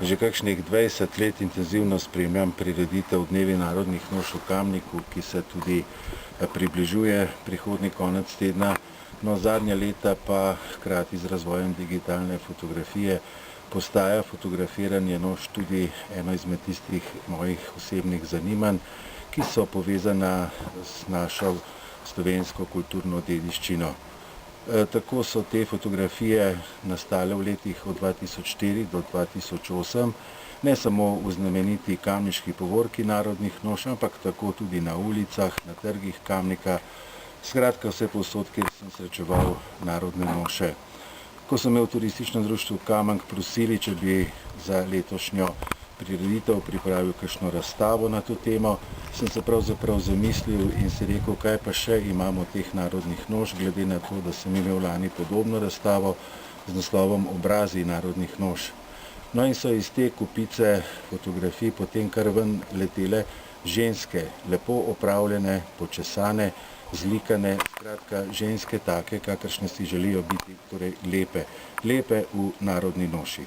Že kakšnih 20 let intenzivno spremljam prireditev Dnevi narodnih noš v Kamniku, ki se tudi približuje prihodnji konec tedna. No, zadnja leta pa hkrati z razvojem digitalne fotografije postaja fotografiranje noš tudi eno izmed tistih mojih osebnih zanimanj, ki so povezana s našo slovensko kulturno dediščino. Tako so te fotografije nastale v letih od 2004 do 2008, ne samo v znameniti kamniški povorki narodnih noš, ampak tako tudi na ulicah, na trgih Kamnika, skratka vse povsod, kjer sem srečeval narodne noše. Ko so me v turističnem društvu Kamenk prosili, če bi za letošnjo prireditev pripravil kakšno razstavo na to temo, sem se pravzaprav zamislil in si rekel, kaj pa še imamo teh narodnih noš, glede na to, da sem imel lani podobno razstavo z naslovom Obrazi narodnih noš. No in so iz te kupice fotografij potem kar ven letele ženske, lepo opravljene, počesane, zlikane, skratka ženske take, kakršne si želijo biti, torej lepe v narodni noši.